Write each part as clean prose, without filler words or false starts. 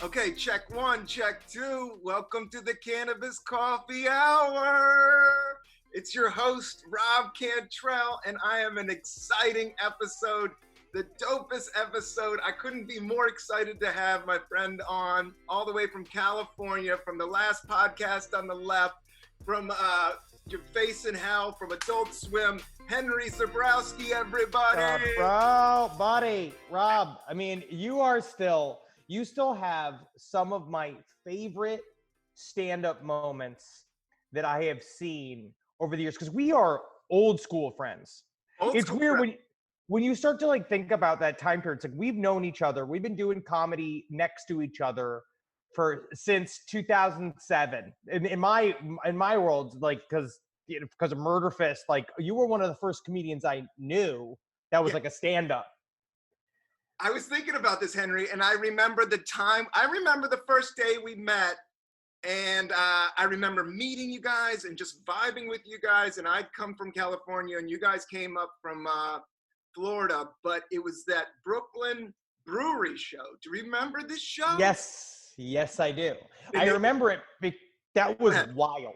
Okay, check one, check two. Welcome to the Cannabis Coffee Hour. It's your host, Rob Cantrell, and I am an exciting episode, the dopest episode. I couldn't be more excited to have my friend on, all the way from California, from the last podcast on the left, from Your Face in Hell, from Adult Swim, Henry Zebrowski, everybody. Rob, I mean, you still have some of my favorite stand-up moments that I have seen over the years, because we are old school friends. It's weird when you start to like think about that time period. It's like we've known each other. We've been doing comedy next to each other since 2007. In my world, like because of Murder Fist, like you were one of the first comedians I knew that was like a stand-up. I was thinking about this, Henry, and I remember the time. I remember the first day we met, and I remember meeting you guys and just vibing with you guys. And I'd come from California, and you guys came up from Florida. But it was that Brooklyn brewery show. Do you remember this show? Yes, I do. I remember it. That was wild.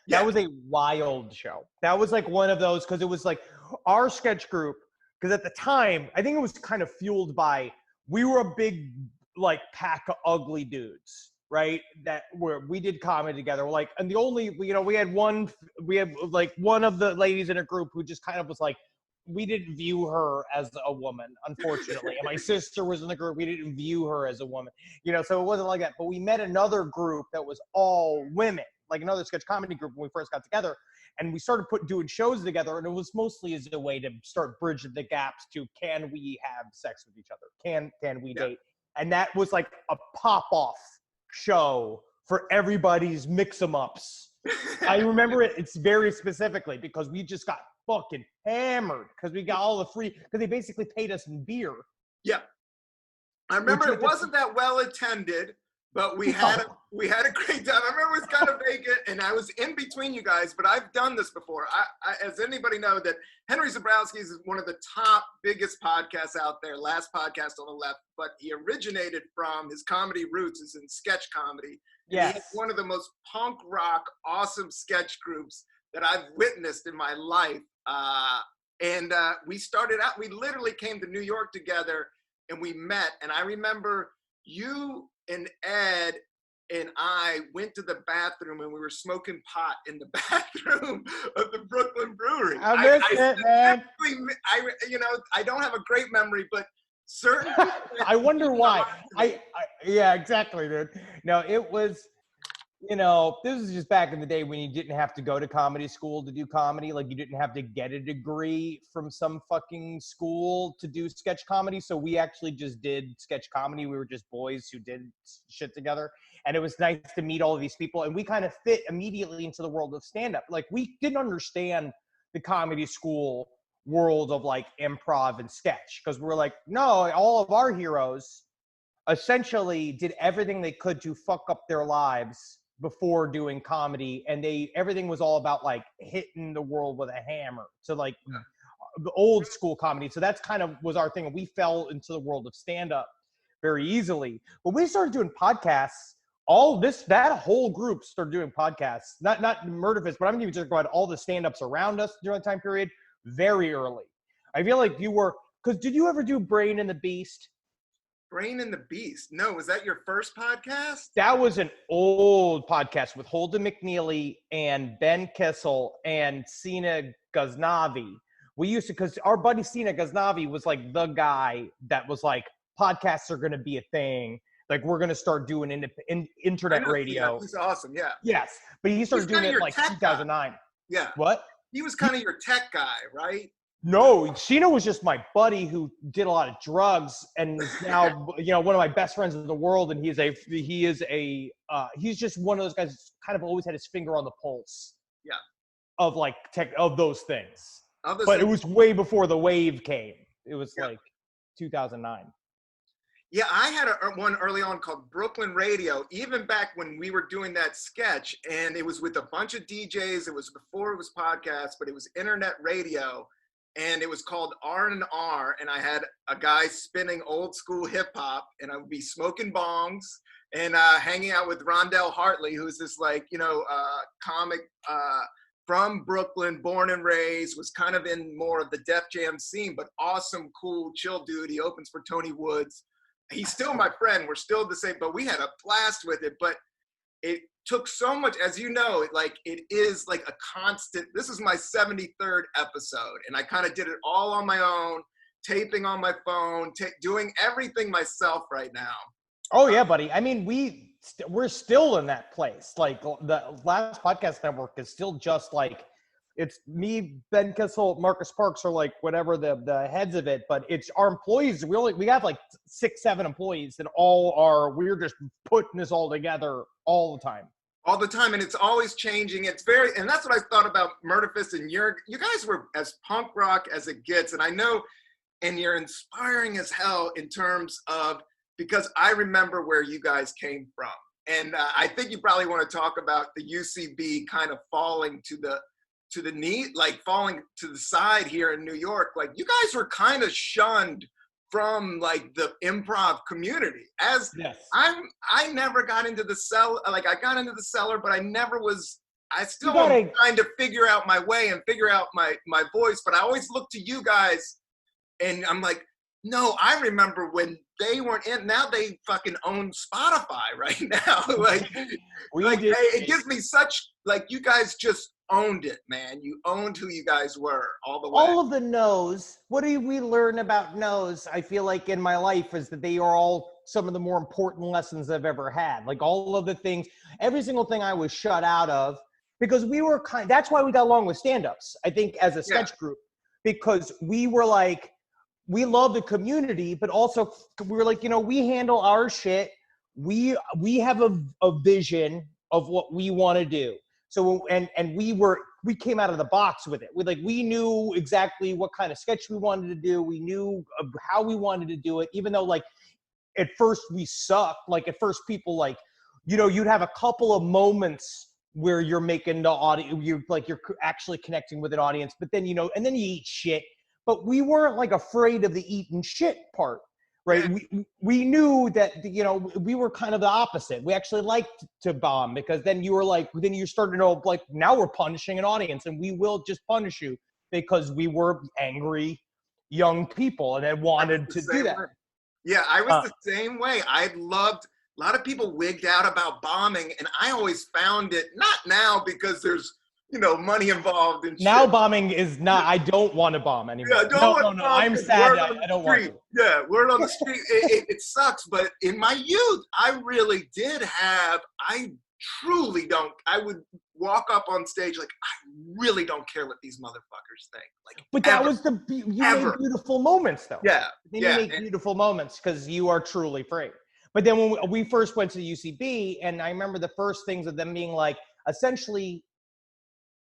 Yeah. That was a wild show. That was like one of those, because it was like our sketch group. Because at the time, I think it was kind of fueled by, we were a big like pack of ugly dudes, right? We did comedy together. Like, and the only, we had one of the ladies in a group who just kind of was like, we didn't view her as a woman, unfortunately. And my sister was in the group. We didn't view her as a woman, so it wasn't like that. But we met another group that was all women, like another sketch comedy group when we first got together. And we started doing shows together, and it was mostly as a way to start bridging the gaps to, can we have sex with each other? Can we date? And that was like a pop-off show for everybody's mix-em-ups. I remember it's very specifically because we just got fucking hammered because we got all the free, because they basically paid us in beer. Yeah. I remember it wasn't that well attended, but we had a great time. I remember it was kind of vacant, and I was in between you guys, but I've done this before. I as anybody know, that Henry Zebrowski is one of the top biggest podcasts out there, last podcast on the left, but he originated from his comedy roots is in sketch comedy. Yes. He's one of the most punk rock, awesome sketch groups that I've witnessed in my life. We started out, we literally came to New York together, and we met, and I remember you and Ed and I went to the bathroom, and we were smoking pot in the bathroom of the Brooklyn Brewery. I missed it, man. I don't have a great memory, but certain. I wonder why. Yeah, exactly, dude. No, it was. This was just back in the day when you didn't have to go to comedy school to do comedy. Like, you didn't have to get a degree from some fucking school to do sketch comedy. So we actually just did sketch comedy. We were just boys who did shit together. And it was nice to meet all of these people. And we kind of fit immediately into the world of stand-up. Like, we didn't understand the comedy school world of like improv and sketch, because we're like, no, all of our heroes essentially did everything they could to fuck up their lives before doing comedy, and everything was all about like hitting the world with a hammer. So like the old school comedy. So that's kind of was our thing. We fell into the world of stand-up very easily. But we started doing podcasts. That whole group started doing podcasts. Not Murder Fist, but I'm even just about all the stand-ups around us during that time period very early. I feel like you were, because did you ever do Brain and the Beast? Brain and the Beast. No, was that your first podcast? That was an old podcast with Holden McNeely and Ben Kissel and Sina Ghaznavi. We used to, because our buddy Sina Ghaznavi was like the guy that was like, podcasts are going to be a thing. Like, we're going to start doing internet radio. He's awesome, yeah. Yes, but he started doing it like 2009. Guy. Yeah. What? He was kind of your tech guy, right? No, Shino was just my buddy who did a lot of drugs, and is now one of my best friends in the world. And he's just one of those guys who's kind of always had his finger on the pulse. Yeah. Of like of those things. It was way before the wave came. It was like 2009. Yeah, I had one early on called Brooklyn Radio, even back when we were doing that sketch, and it was with a bunch of DJs. It was before it was podcasts, but it was internet radio. and it was called R&R, and I had a guy spinning old school hip hop, and I would be smoking bongs and hanging out with Rondell Hartley, who's this like, comic from Brooklyn, born and raised, was kind of in more of the Def Jam scene, but awesome, cool, chill dude. He opens for Tony Woods. He's still my friend. We're still the same, but we had a blast with it. But it took so much, as you know, like it is like a constant. This is my 73rd episode, and I kind of did it all on my own, taping on my phone, doing everything myself right now. Oh yeah, buddy. I mean, we're still in that place. Like the last podcast network is still just like, it's me, Ben Kissel, Marcus Parks are like whatever the heads of it, but it's our employees. We have like 6-7 employees that we're just putting this all together all the time. All the time, and it's always changing. And that's what I thought about Murderfist, and you guys were as punk rock as it gets, and I know, and you're inspiring as hell in terms of, because I remember where you guys came from. And I think you probably want to talk about the UCB kind of falling to the knee, like falling to the side here in New York. Like you guys were kind of shunned from like the improv community. Yes. I never got into the cellar. Like I got into the cellar, but I still am trying to figure out my way and figure out my voice. But I always look to you guys and I'm like, no, I remember when they weren't in. Now they fucking own Spotify right now. It gives me such, like, you guys just owned it, man. You owned who you guys were all the way. All of the no's. What do we learn about no's? I feel like in my life is that they are all some of the more important lessons I've ever had. Like all of the things, every single thing I was shut out of, because we were that's why we got along with stand-ups, I think, as a sketch group, because we were like, we love the community, but also we were like, we handle our shit. We have a vision of what we want to do. So, and we came out of the box with it. We knew exactly what kind of sketch we wanted to do. We knew how we wanted to do it, even though like at first we sucked. Like at first people you'd have a couple of moments where you're making the audio, you're actually connecting with an audience, but then, and then you eat shit. But we weren't like afraid of the eating shit part, right? We knew that, we were kind of the opposite. We actually liked to bomb, because then you started to know, like, now we're punishing an audience, and we will just punish you because we were angry young people and had wanted to do that. Yeah, I was the same way. A lot of people wigged out about bombing, and I always found it, not now because there's, money involved in now shit. Bombing is not, I don't want to bomb anymore. Yeah, no, I'm sad that I don't want to. Yeah, word on the street, it sucks, but in my youth, I really did have, I would walk up on stage like, I really don't care what these motherfuckers think. Like, but that was you made beautiful moments, though. Yeah. Then you make beautiful moments because you are truly free. But then when we first went to the UCB, and I remember the first things of them being like, essentially,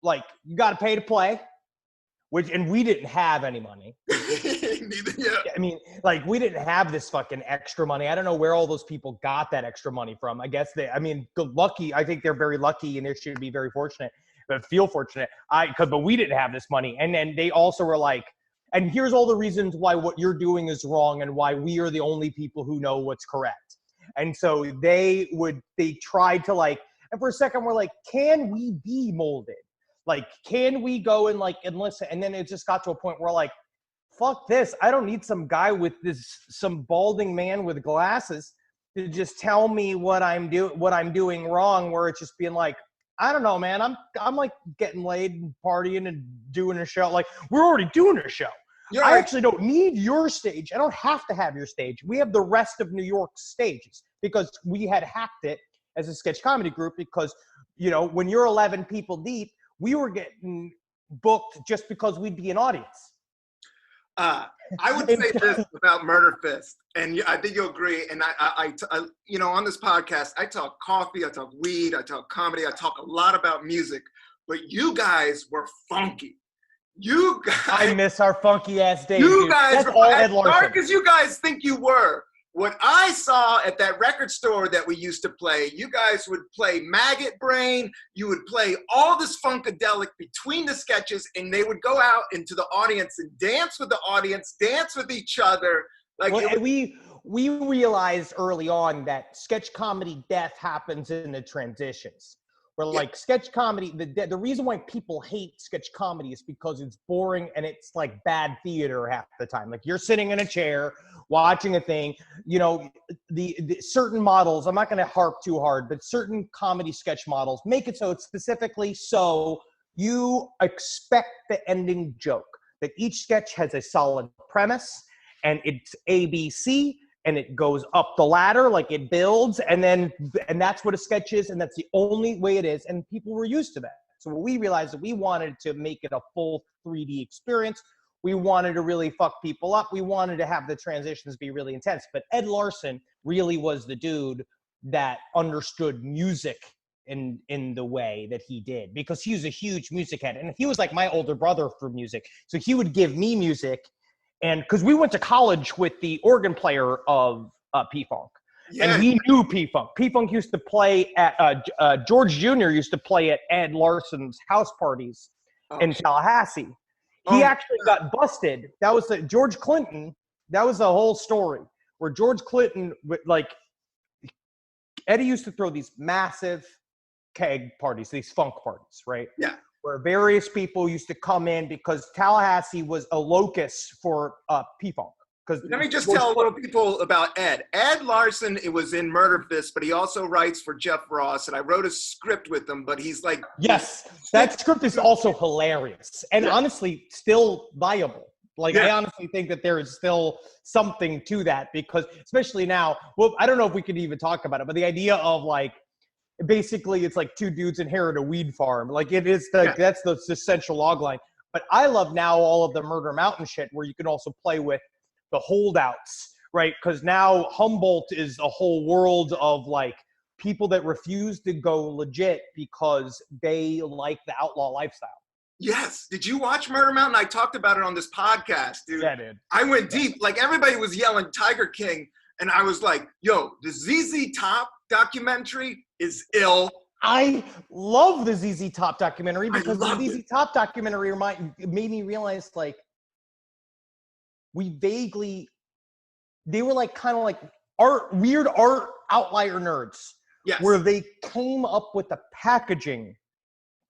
like, you got to pay to play, and we didn't have any money. Neither, yeah. I mean, like, we didn't have this fucking extra money. I don't know where all those people got that extra money from. I guess lucky. I think they're very lucky, and they should be very fortunate, but feel fortunate. But we didn't have this money. And then they also were like, and here's all the reasons why what you're doing is wrong and why we are the only people who know what's correct. And so they tried to and for a second we're like, can we be molded? Like, can we go and listen? And then it just got to a point where like, fuck this. I don't need some guy with some balding man with glasses to just tell me what I'm doing wrong, where it's just being like, I don't know, man. I'm like getting laid and partying and doing a show. Like, we're already doing a show. Yeah. I actually don't need your stage. I don't have to have your stage. We have the rest of New York's stages because we had hacked it as a sketch comedy group because, when you're 11 people deep, we were getting booked just because we'd be an audience. I would say this about Murder Fist, and I think you'll agree. And I on this podcast, I talk coffee, I talk weed, I talk comedy, I talk a lot about music. But you guys were funky. You guys, I miss our funky ass days. You guys, that's all Ed as Larson. dark as you guys think you were, what I saw at that record store that we used to play, you guys would play Maggot Brain, you would play all this Funkadelic between the sketches, and they would go out into the audience and dance with the audience, dance with each other. Like well, we realized early on that sketch comedy death happens in the transitions. Where like sketch comedy, the reason why people hate sketch comedy is because it's boring and it's like bad theater half the time. Like you're sitting in a chair watching a thing, you know, the certain models, I'm not going to harp too hard, but certain comedy sketch models make it so it's specifically so you expect the ending joke, that each sketch has a solid premise and it's ABC. And it goes up the ladder, like it builds, and that's what a sketch is, and that's the only way it is, and people were used to that. So what we realized that we wanted to make it a full 3D experience. We wanted to really fuck people up. We wanted to have the transitions be really intense. But Ed Larson really was the dude that understood music in the way that he did, because he was a huge music head, and he was like my older brother for music. So he would give me music. And because we went to college with the organ player of P-Funk. And we knew P-Funk. P-Funk used to play at, George Jr. used to play at Ed Larson's house parties in Tallahassee. He actually got busted. That was George Clinton. That was the whole story. Where George Clinton, like, Eddie used to throw these massive keg parties, these funk parties, right? Yeah. Where various people used to come in because Tallahassee was a locus for P-Funk. Let me just tell a little people about Ed. Ed Larson, it was in Murder Fist, but he also writes for Jeff Ross, and I wrote a script with him, but he's like... Yes, that script is also hilarious, and honestly, still viable. Like, I honestly think that there is still something to that, because, especially now, well, I don't know if we could even talk about it, but the idea of, like, basically it's like two dudes inherit a weed farm. Like it is that's the essential log line. But I love now all of the Murder Mountain shit where you can also play with the holdouts, right? Because now Humboldt is a whole world of like people that refuse to go legit because they like the outlaw lifestyle. Yes. Did you watch Murder Mountain? I talked about it on this podcast, dude. Yeah, dude. I went deep. Like everybody was yelling Tiger King, and I was like, yo, the ZZ Top documentary is ill. I love the ZZ Top documentary because the ZZ Top documentary made me realize, like, they were like kind of like weird art outlier nerds. Yes. Where they came up with the packaging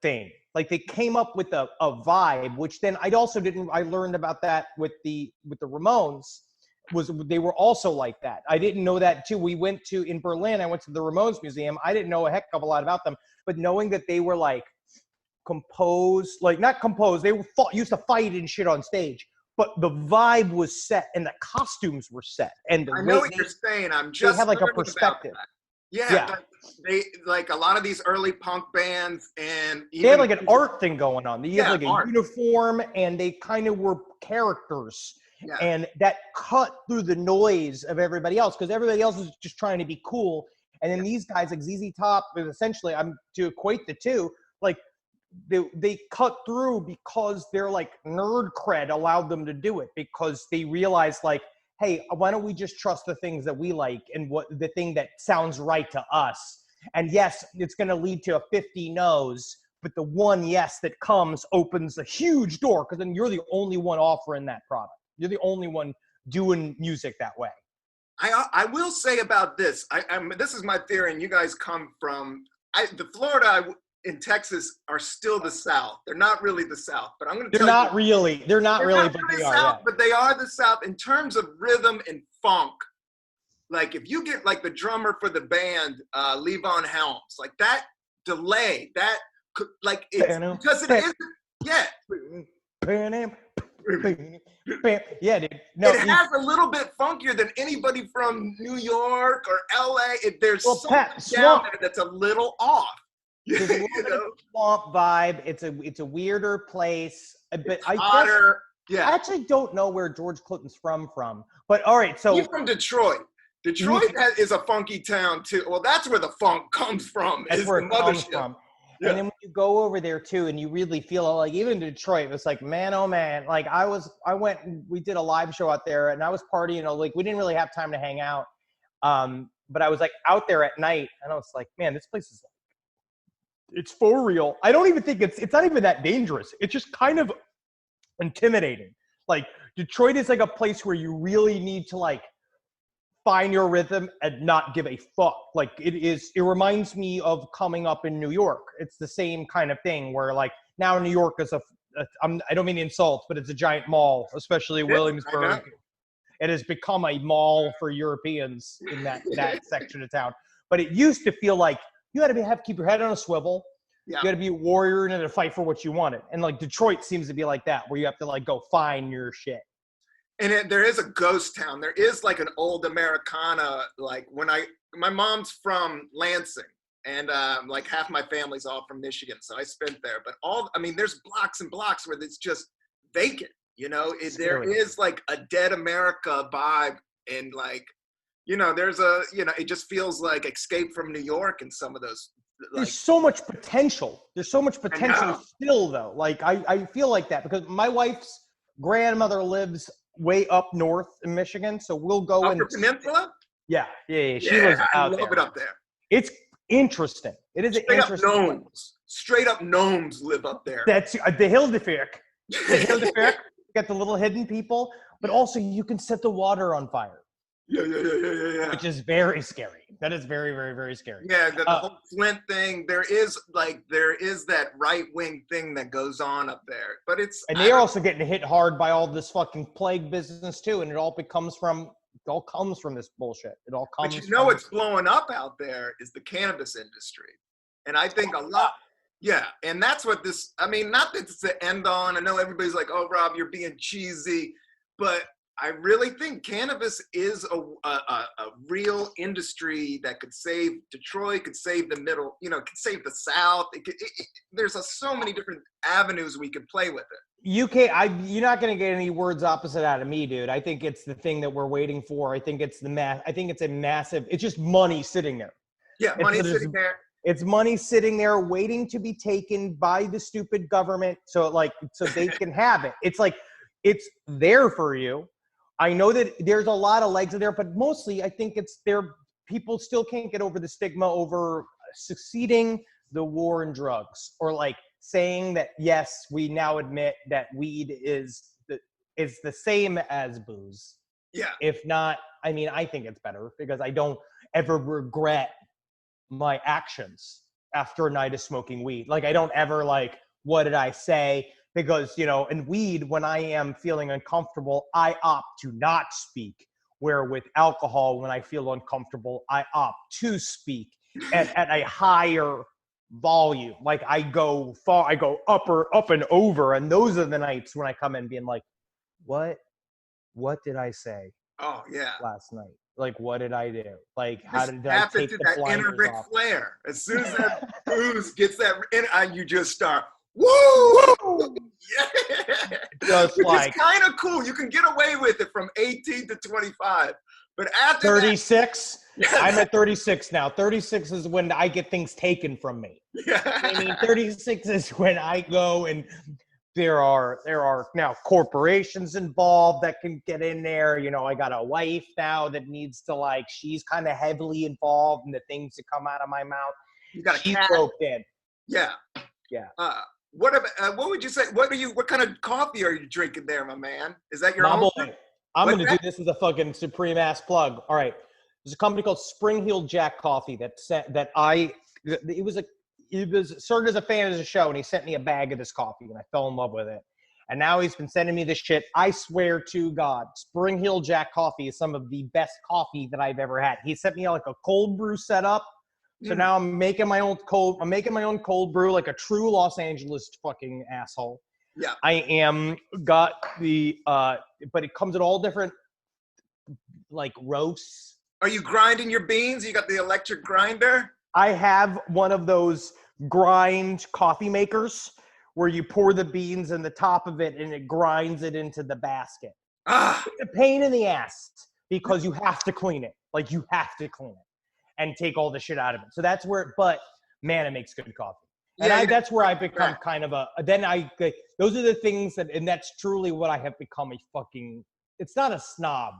thing. Like they came up with a vibe, which then I learned about that with the Ramones. They were also like that. I didn't know that too. We went in Berlin, I went to the Ramones Museum. I didn't know a heck of a lot about them, but knowing that they were like composed, like not composed, they used to fight and shit on stage, but the vibe was set and the costumes were set. And I know what you're saying. They had like a perspective. Yeah. They like a lot of these early punk bands, and they had like an art thing going on. They had like a uniform, and they kind of were characters. Yeah. And that cut through the noise of everybody else, because everybody else is just trying to be cool. And then these guys like ZZ Top, essentially, to equate the two, like they cut through because they're like nerd cred allowed them to do it, because they realized like, hey, why don't we just trust the things that we like and what the thing that sounds right to us? And yes, it's going to lead to a 50 no's, but the one yes that comes opens a huge door, because then you're the only one offering that product. You're the only one doing music that way. I will say about this, this is my theory, and you guys come from, the Florida in Texas are still the South. They're not really the South, but I'm going to tell you. They're not really, but they are. South, but they are the South in terms of rhythm and funk. Like if you get like the drummer for the band, Levon Helms, like that delay, that like it's because it isn't. Yeah. Yeah, dude. No, it has a little bit funkier than anybody from New York or LA. There's something down there that's a little off. There's a little bit of a swamp vibe. It's a weirder place, but hotter. I actually don't know where George Clinton's from. But all right, so he's from Detroit. Detroit is a funky town too. Well, that's where the funk comes from. That's where it comes from. Yeah. And then when you go over there too, and you really feel like, even in Detroit, it's like, man, oh man, like I went, we did a live show out there, and I was partying, like we didn't really have time to hang out. But I was like out there at night, and I was like, man, this place is it's for real. I don't even think it's not even that dangerous. It's just kind of intimidating. Like Detroit is like a place where you really need to like find your rhythm and not give a fuck. Like it reminds me of coming up in New York. It's the same kind of thing where like now New York is I don't mean to insult, but it's a giant mall, especially Williamsburg. It has become a mall for Europeans in that section of town. But it used to feel like you had to keep your head on a swivel. Yeah. You got to be a warrior and to fight for what you wanted. And like Detroit seems to be like that, where you have to like go find your shit. And there is a ghost town. There is like an old Americana. Like my mom's from Lansing, and like half my family's all from Michigan, so I spent there. But there's blocks and blocks where it's just vacant. You know, there is like a dead America vibe, and like, you know, it just feels like Escape from New York in some of those. Like, there's so much potential. There's so much potential still, though. Like I feel like that because my wife's grandmother lives way up north in Michigan, so we'll go Upper Peninsula. Yeah. She lives out there. I love it up there. It's interesting. It is interesting. Straight up gnomes live up there. That's the Hildefyrk. Got the little hidden people, but also you can set the water on fire. Yeah. Which is very scary. That is very, very, very scary. Yeah, the whole Flint thing. There is that right-wing thing that goes on up there, but they're also getting hit hard by all this fucking plague business too, and it all comes from this bullshit. It all comes. But what's blowing up out there is the cannabis industry, and I think a lot. Yeah, and that's what this. I mean, not that it's the end on. I know everybody's like, "Oh, Rob, you're being cheesy," but I really think cannabis is a real industry that could save Detroit, could save the middle, could save the South. There's so many different avenues we could play with it. You're not going to get any words opposite out of me, dude. I think it's the thing that we're waiting for. I think it's it's just money sitting there. Yeah, money sitting there. It's money sitting there waiting to be taken by the stupid government so they can have it. It's like, it's there for you. I know that there's a lot of legs there, but mostly I think it's there. People still can't get over the stigma over succeeding the war on drugs, or like saying that, yes, we now admit that weed is the same as booze. Yeah. If not, I think it's better because I don't ever regret my actions after a night of smoking weed. Like I don't ever like, what did I say? Because, in weed, when I am feeling uncomfortable, I opt to not speak. Where with alcohol, when I feel uncomfortable, I opt to speak at a higher volume. Like I go up and over. And those are the nights when I come in being like, what did I say? Oh, yeah. Last night. Like, what did I do? Like, how did I take the blinders off? Inner Ric Flair. As soon as that booze gets you just start, woo! Yeah. It's kind of cool. You can get away with it from 18 to 25. But after 36? I'm at 36 now. 36 is when I get things taken from me. Yeah. 36 is when I go and there are now corporations involved that can get in there. I got a wife now that needs to she's kind of heavily involved in the things that come out of my mouth. You got a she's cat. Roped in. Yeah. Yeah. What would you say? What kind of coffee are you drinking there, my man? Is that your own? Boy, I'm going to do this as a fucking supreme ass plug. All right. There's a company called Spring Heel Jack Coffee it started as a fan of the show, and he sent me a bag of this coffee, and I fell in love with it. And now he's been sending me this shit. I swear to God, Spring Heel Jack Coffee is some of the best coffee that I've ever had. He sent me a cold brew setup. So now I'm making my own cold brew like a true Los Angeles fucking asshole. Yeah. I am got the but it comes in all different roasts. Are you grinding your beans? You got the electric grinder? I have one of those grind coffee makers where you pour the beans in the top of it and it grinds it into the basket. It's a pain in the ass because you have to clean it. You have to clean it and take all the shit out of it. So that's where, but man, it makes good coffee. And that's where I become kind of those are the things and that's truly what I have become it's not a snob.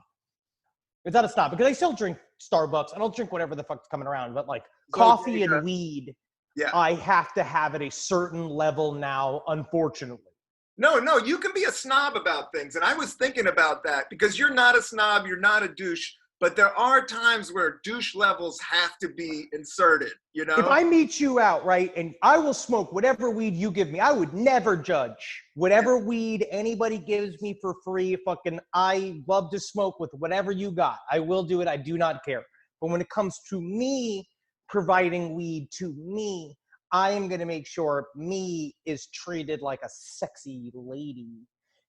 It's not a snob because I still drink Starbucks. I don't drink whatever the fuck's coming around, but like So, coffee and weed, yeah. I have to have at a certain level now, unfortunately. No, you can be a snob about things. And I was thinking about that because you're not a snob, you're not a douche, but there are times where douche levels have to be inserted, you know? If I meet you out, right, and I will smoke whatever weed you give me, I would never judge. Whatever weed anybody gives me for free, I love to smoke with whatever you got. I will do it. I do not care. But when it comes to me providing weed to me, I am going to make sure me is treated like a sexy lady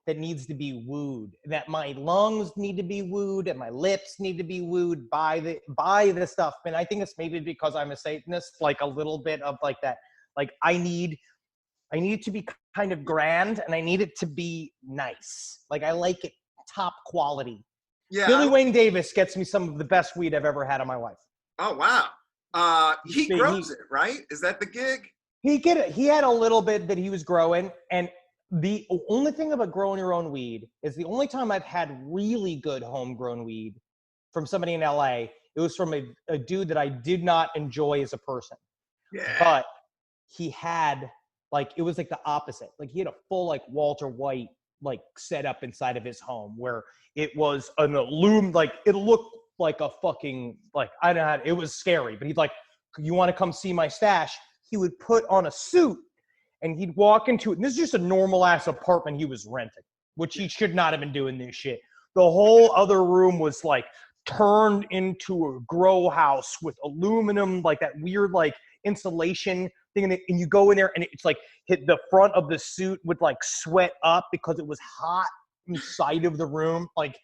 that needs to be wooed, that my lungs need to be wooed and my lips need to be wooed by the stuff. And I think it's maybe because I'm a Satanist, like a little bit of like that. Like I need it to be kind of grand and I need it to be nice. Like I like it top quality. Yeah. Billy Wayne Davis gets me some of the best weed I've ever had in my life. Oh, wow. He grows it, right? Is that the gig? He had a little bit that he was growing, and the only thing about growing your own weed is the only time I've had really good homegrown weed from somebody in LA, it was from a dude that I did not enjoy as a person. Yeah. But he had it was like the opposite. Like he had a full like Walter White like setup inside of his home where it was an it looked like a fucking I don't know, it was scary, but he'd like, you want to come see my stash? He would put on a suit and he'd walk into it. And this is just a normal ass apartment he was renting, which he should not have been doing this shit. The whole other room was like turned into a grow house with aluminum, like that weird like insulation thing. And you go in there and it's like hit the front of the suit would like sweat up because it was hot inside of the room. Like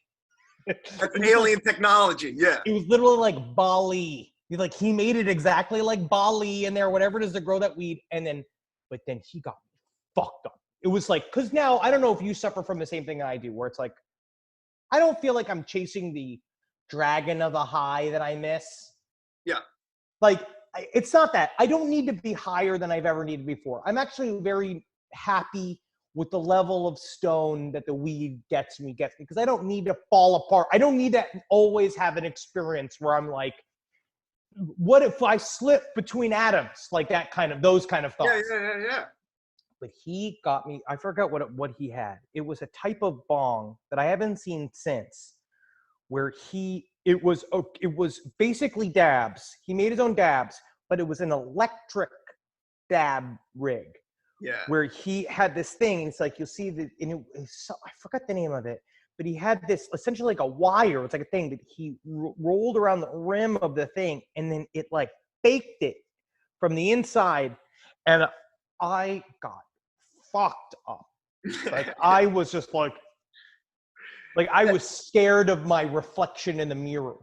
that's alien technology. Yeah. It was literally like Bali. He made it exactly like Bali in there, whatever it is to grow that weed. But then he got me fucked up. It was like, because now I don't know if you suffer from the same thing I do, where it's like, I don't feel like I'm chasing the dragon of a high that I miss. Yeah. Like, it's not that. I don't need to be higher than I've ever needed before. I'm actually very happy with the level of stone that the weed gets me because I don't need to fall apart. I don't need to always have an experience where I'm like, what if I slip between atoms? Like those kind of thoughts. Yeah. But he got me, I forgot what he had. It was a type of bong that I haven't seen since, where it was basically dabs. He made his own dabs, but it was an electric dab rig. Yeah. Where he had this thing, and it's like, you'll see I forgot the name of it, but he had this essentially like a wire. It's like a thing that he rolled around the rim of the thing, and then it like baked it from the inside, and I got fucked up. Like I was just like I was scared of my reflection in the mirror.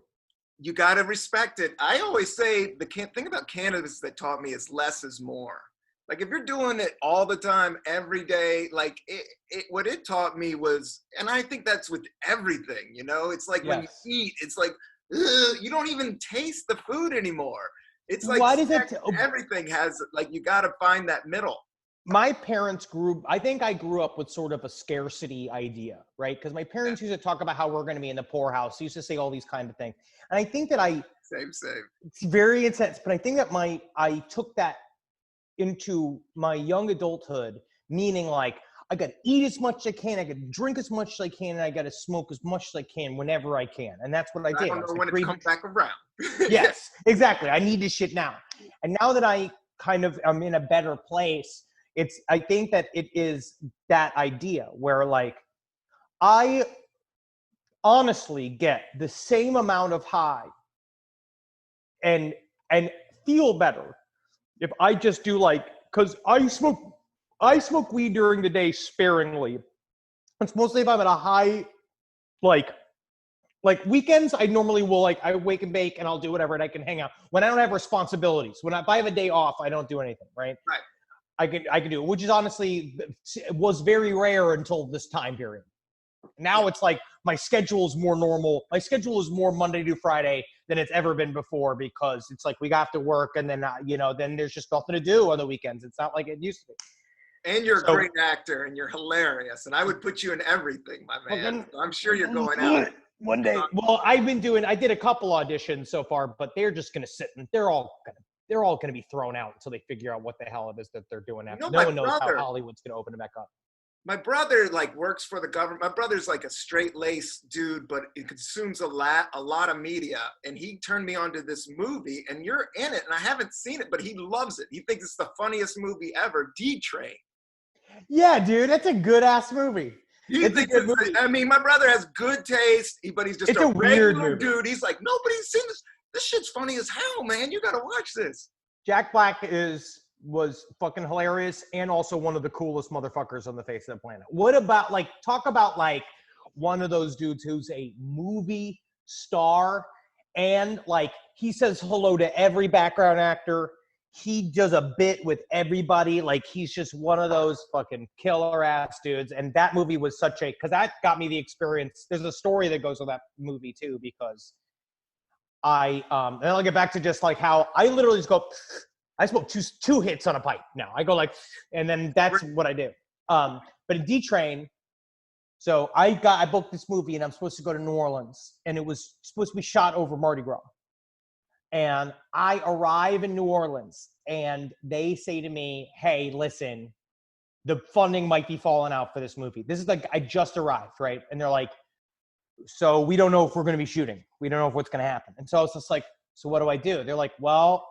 You got to respect it. I always say the thing about cannabis that taught me is less is more. Like if you're doing it all the time, every day, like what it taught me was, and I think that's with everything, you know, it's like when you eat, it's like, you don't even taste the food anymore. It's like everything has like, you got to find that middle. My parents I think I grew up with sort of a scarcity idea, right? Because my parents used to talk about how we're going to be in the poorhouse. They used to say all these kind of things. And I think that Same. It's very intense, but I think that I took that into my young adulthood, meaning like I got to eat as much as I can, I got to drink as much as I can, and I got to smoke as much as I can whenever I can. And that's what I did. I don't know when it comes back around. Yes, exactly. I need this shit now. And now that I kind of am in a better place, I think that it is that idea where like I honestly get the same amount of high and feel better if I just do because I smoke weed during the day sparingly. It's mostly if I'm at a high, like weekends, I normally will I wake and bake and I'll do whatever and I can hang out. When I don't have responsibilities, if I have a day off, I don't do anything, right? Right. I can do it, which is honestly was very rare until this time period. Now it's like my schedule is more normal. My schedule is more Monday to Friday than it's ever been before because it's like we got to work and then, then there's just nothing to do on the weekends. It's not like it used to be. And you're a great actor and you're hilarious. And I would put you in everything, my man. I'm sure you're going out. One day. Well, I did a couple auditions so far, but they're just gonna sit and they're all gonna be thrown out until they figure out what the hell it is that they're doing after. No one knows how Hollywood's gonna open it back up. My brother like works for the government. My brother's like a straight lace dude, but he consumes a lot of media. And he turned me on to this movie, and you're in it, and I haven't seen it, but he loves it. He thinks it's the funniest movie ever. D-Train. Yeah, dude, it's a good ass movie. I mean, my brother has good taste, but he's just a weird movie. Dude. He's like, nobody's seen this. This shit's funny as hell, man. You gotta watch this. Jack Black was fucking hilarious and also one of the coolest motherfuckers on the face of the planet. What about talk about one of those dudes who's a movie star and he says hello to every background actor. He does a bit with everybody. He's just one of those fucking killer ass dudes. And that movie was because that got me the experience. There's a story that goes with that movie too, because and I'll get back to just how I literally just go, I smoke two hits on a pipe now. I go and then that's what I do. But in D-Train, so I booked this movie and I'm supposed to go to New Orleans, and it was supposed to be shot over Mardi Gras. And I arrive in New Orleans and they say to me, hey, listen, the funding might be falling out for this movie. This is I just arrived, right? And they're like, so we don't know if we're going to be shooting. We don't know if what's going to happen. And so I was just like, so what do I do? They're like, well,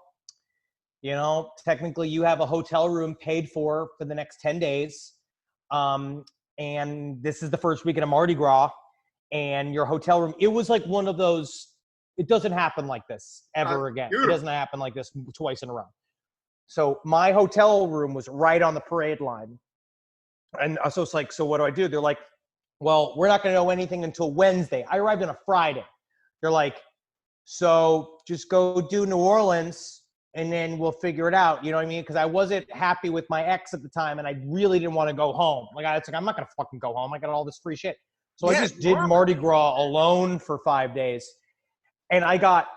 technically you have a hotel room paid for the next 10 days. And this is the first weekend of Mardi Gras, and your hotel room, it was one of those, it doesn't happen like this ever again. It doesn't happen like this twice in a row. So my hotel room was right on the parade line. And so it's so what do I do? They're like, well, we're not going to know anything until Wednesday. I arrived on a Friday. They're like, so just go do New Orleans and then we'll figure it out. You know what I mean? Because I wasn't happy with my ex at the time, and I really didn't want to go home. I'm not going to fucking go home. I got all this free shit. So I just did Mardi Gras alone for 5 days. And I got,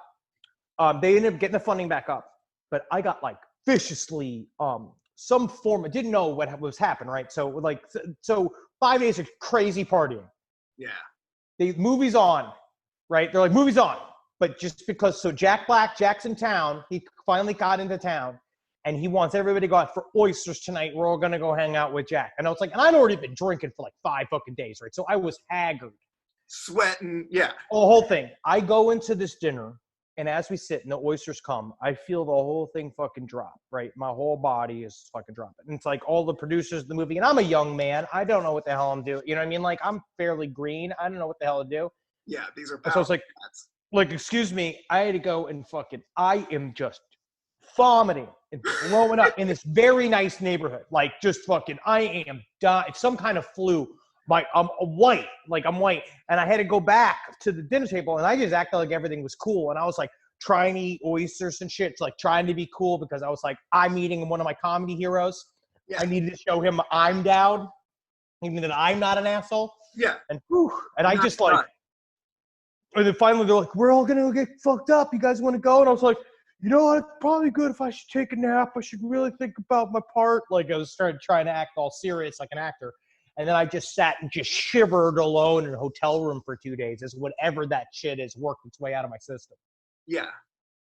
they ended up getting the funding back up, but I got viciously, some form, I didn't know what was happening, right? So so 5 days of crazy partying. Yeah. The movie's on, right? They're like, movie's on. But just because, so Jack's in town, he finally got into town, and he wants everybody to go out for oysters tonight. We're all going to go hang out with Jack. And I was and I'd already been drinking for 5 fucking days, right? So I was haggard. Sweating, yeah. The whole thing. I go into this dinner, and as we sit and the oysters come, I feel the whole thing fucking drop, right? My whole body is fucking dropping. And it's all the producers of the movie, and I'm a young man. I don't know what the hell I'm doing. You know what I mean? I'm fairly green. I don't know what the hell to do. Yeah, these are powerful. So it's excuse me, I had to go and I am just vomiting and throwing up in this very nice neighborhood. I am dying. It's some kind of flu. I'm white. I'm white. And I had to go back to the dinner table, and I just acted like everything was cool. And I was trying to eat oysters and shit. Trying to be cool, because I was I'm eating one of my comedy heroes. Yeah. I needed to show him I'm down, even that I'm not an asshole. Yeah. And I just and then finally they're like, we're all going to get fucked up. You guys want to go? And I was like, you know what? It's probably good if I should take a nap. I should really think about my part. I was trying to act all serious like an actor. And then I just sat and just shivered alone in a hotel room for 2 days as whatever that shit is worked its way out of my system. Yeah.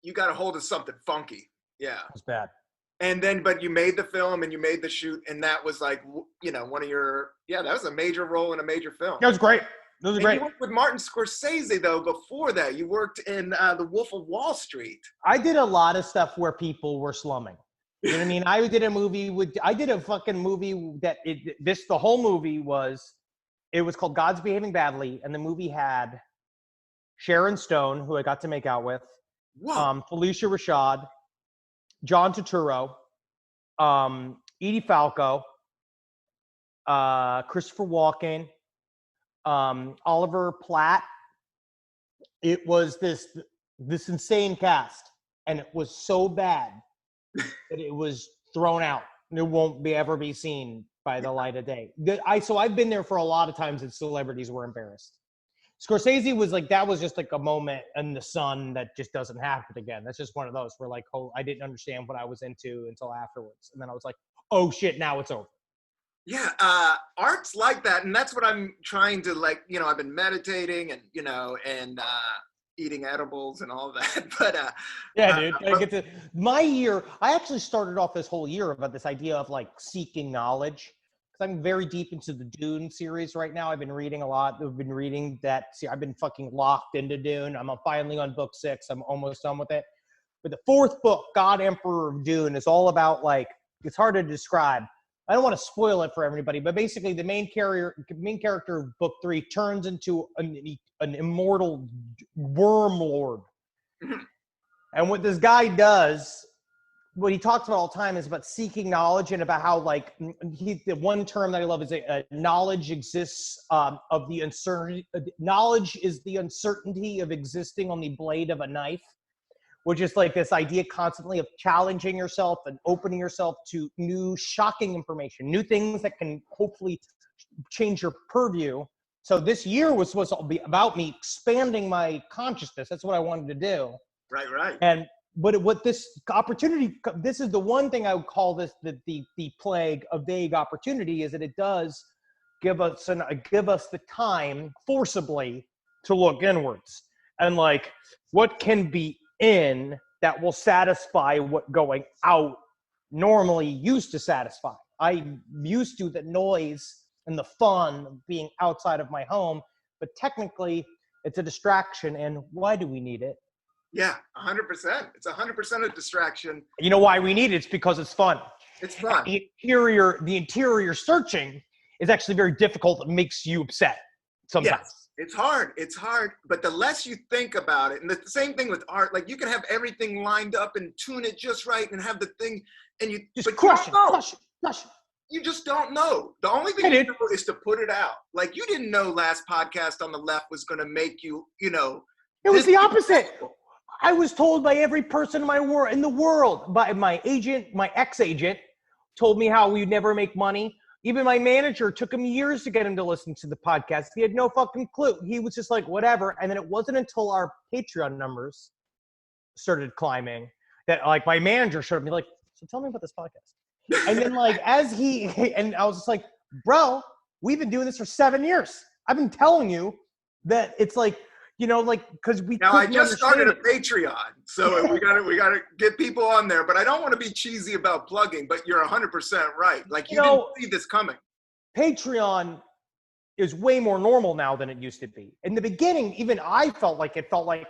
You got a hold of something funky. Yeah. It was bad. And then, but you made the film and you made the shoot, and that was one of your, that was a major role in a major film. That was great. Those are great. You worked with Martin Scorsese, though, before that. You worked in The Wolf of Wall Street. I did a lot of stuff where people were slumming. You know what I mean? I did a fucking movie that the whole movie was called God's Behaving Badly, and the movie had Sharon Stone, who I got to make out with, Felicia Rashad, John Turturro, Edie Falco, Christopher Walken, Oliver Platt. It was this insane cast, and it was so bad that it was thrown out. It won't ever be seen by the light of day. So I've been there for a lot of times that celebrities were embarrassed. Scorsese was that was just a moment in the sun that just doesn't happen again. That's just one of those where I didn't understand what I was into until afterwards. And then I was like, oh shit, now it's over. Yeah, art's like that, and that's what I'm trying to like. I've been meditating and and eating edibles and all that. Yeah, dude. I get to my year. I actually started off this whole year about this idea of like seeking knowledge. Because I'm very deep into the Dune series right now. I've been reading a lot. I've been reading that. See, I've been fucking locked into Dune. I'm finally on book 6. I'm almost done with it. But the 4th book, God Emperor of Dune, is all about like it's hard to describe. I don't want to spoil it for everybody, but basically the main character of book 3 turns into an immortal worm lord. And what this guy does, what he talks about all the time is about seeking knowledge and about how like the one term that I love is knowledge exists of the uncertainty. Knowledge is the uncertainty of existing on the blade of a knife, which is like this idea constantly of challenging yourself and opening yourself to new shocking information, new things that can hopefully change your purview. So this year was supposed to be about me expanding my consciousness. That's what I wanted to do. Right. And what this opportunity, this is the one thing I would call this the plague of vague opportunity, is that it does give us the time forcibly to look inwards and like what can be in that will satisfy what going out normally used to satisfy. I'm used to the noise and the fun of being outside of my home, but technically it's a distraction. And why do we need it? Yeah, 100%. It's 100% a distraction. You know why we need it? It's because it's fun. It's fun. The interior searching is actually very difficult. It makes you upset sometimes. Yes, it's hard. But the less you think about it, and the same thing with art, like you can have everything lined up and tune it just right and have the thing, and you just crush it. You just don't know. The only thing you know is to put it out. Like you didn't know last podcast on the left was going to make you, It was the opposite. I was told by every person in the world, by my agent, my ex-agent, told me how we'd never make money. Even my manager took him years to get him to listen to the podcast. He had no fucking clue. He was just like, whatever. And then it wasn't until our Patreon numbers started climbing that like my manager showed me like, so tell me about this podcast. And then like and I was just like, bro, we've been doing this for 7 years. I've been telling you that it's like, because we now I just started a Patreon, so we gotta get people on there. But I don't want to be cheesy about plugging. But you're 100% right. Like you didn't see this coming. Patreon is way more normal now than it used to be. In the beginning, even I felt like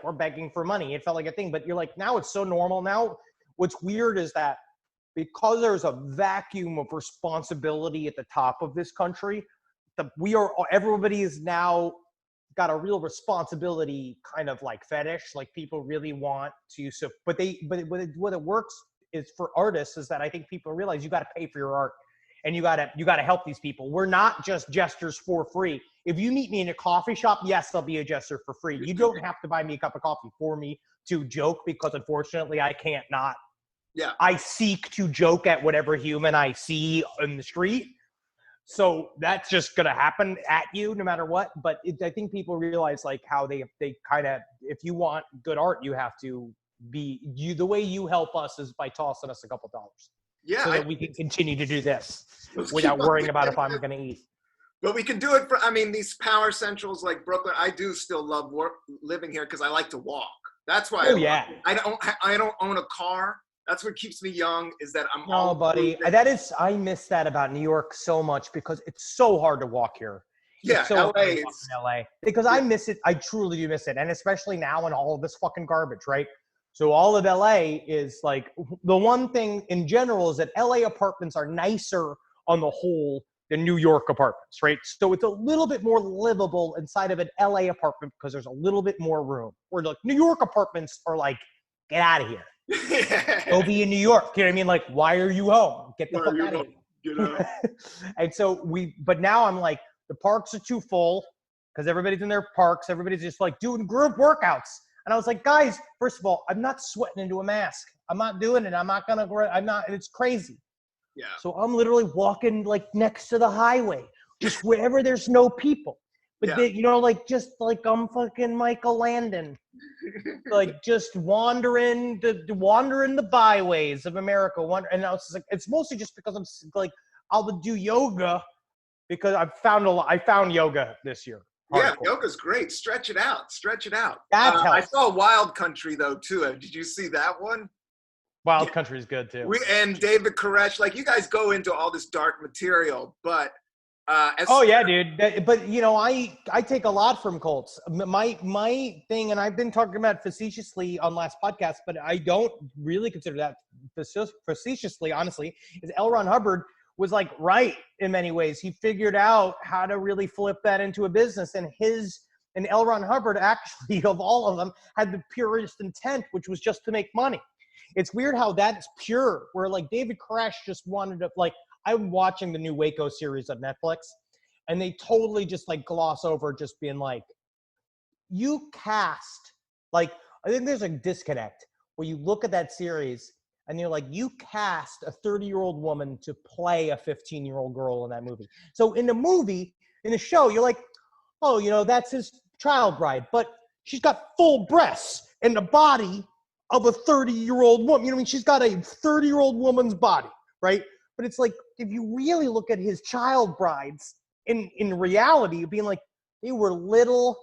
we're begging for money. It felt like a thing. But you're like, now it's so normal. Now, what's weird is that because there's a vacuum of responsibility at the top of this country, everybody is now got a real responsibility kind of like fetish, like people really want to. So, what it works is for artists is that I think people realize you got to pay for your art, and you got to help these people. We're not just jesters for free. If you meet me in a coffee shop, yes, I'll be a jester for free. You don't have to buy me a cup of coffee for me to joke, because unfortunately I can't not. Yeah. I seek to joke at whatever human I see in the street. So that's just going to happen at you no matter what. But I think people realize like how they kind of, if you want good art, you have to the way you help us is by tossing us a couple dollars. Yeah. So that we can continue to do this without worrying about if I'm going to eat. But we can do it for, these power centrals like Brooklyn. I do still love living here because I like to walk. That's why I don't own a car. That's what keeps me young, is that I'm No, buddy. I miss that about New York so much because it's so hard to walk here. Yeah, so LA. Because I miss it. I truly do miss it. And especially now in all of this fucking garbage, right? So all of LA is like, the one thing in general is that LA apartments are nicer on the whole than New York apartments, right? So it's a little bit more livable inside of an LA apartment because there's a little bit more room. Where like New York apartments are like, get out of here. Go be in New York. You know what I mean? Like, why are you home? Get the fuck out of here. And so but now I'm like, the parks are too full because everybody's in their parks. Everybody's just like doing group workouts. And I was like, guys, first of all, I'm not sweating into a mask. I'm not doing it. It's crazy. Yeah. So I'm literally walking like next to the highway, just wherever there's no people. But just like I'm fucking Michael Landon, like just wandering the byways of America. And I was like, it's mostly just because I'm like, I'll do yoga because I found yoga this year. Yeah, Hardcore. yoga's great. Stretch it out. Stretch it out. That's I helps. saw Wild Country though too. Did you see that one? Wild Country is good too. And David Koresh, like you guys go into all this dark material, but yeah, dude. But you know, I take a lot from cults. My thing, and I've been talking about facetiously on last podcast, but I don't really consider that facetiously, honestly, is L. Ron Hubbard was like right in many ways. He figured out how to really flip that into a business, and L. Ron Hubbard actually, of all of them, had the purest intent, which was just to make money. It's weird how that's pure, where like David Koresh just wanted to, like, I'm watching the new Waco series on Netflix, and they totally just like gloss over just being like, you cast, like, I think there's a disconnect where you look at that series and you're like, you cast a 30-year-old woman to play a 15-year-old girl in that movie. So in the show, you're like, oh, you know, that's his child bride, but she's got full breasts and the body of a 30-year-old woman. You know what I mean? She's got a 30-year-old woman's body, right? But it's like, if you really look at his child brides in reality, being like, they were little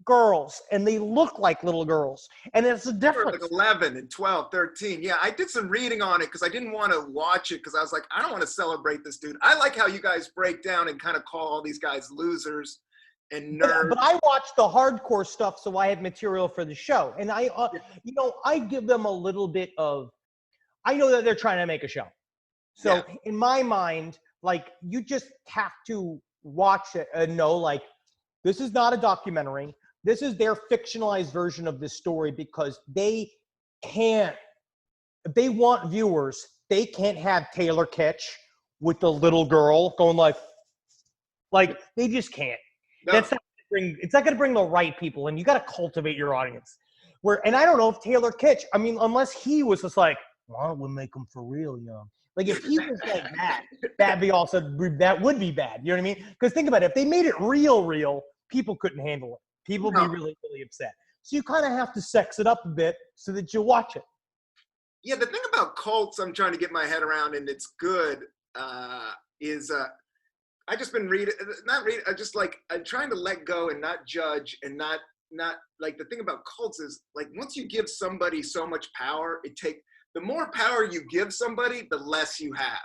girls and they look like little girls. And it's a difference. Like 11 and 12, 13. Yeah, I did some reading on it because I didn't want to watch it because I was like, I don't want to celebrate this dude. I like how you guys break down and kind of call all these guys losers and nerds. But I watch the hardcore stuff, so I have material for the show. And I, you know, I give them a little bit of, I know that they're trying to make a show. So in my mind, like, you just have to watch it and know, like, this is not a documentary. This is their fictionalized version of this story because they can't, if they want viewers, they can't have Taylor Kitsch with the little girl going like they just can't. No. It's not going to bring the right people, and you got to cultivate your audience. And I don't know if Taylor Kitsch, I mean, unless he was just like, well, I would make them for real, young. Like, if he was like that would be bad. You know what I mean? Because think about it. If they made it real, people couldn't handle it. People would be really, really upset. So you kind of have to sex it up a bit so that you watch it. Yeah, the thing about cults I'm trying to get my head around, and it's good, is I just been I'm trying to let go and not judge and not like, the thing about cults is, like, once you give somebody so much power, the more power you give somebody, the less you have.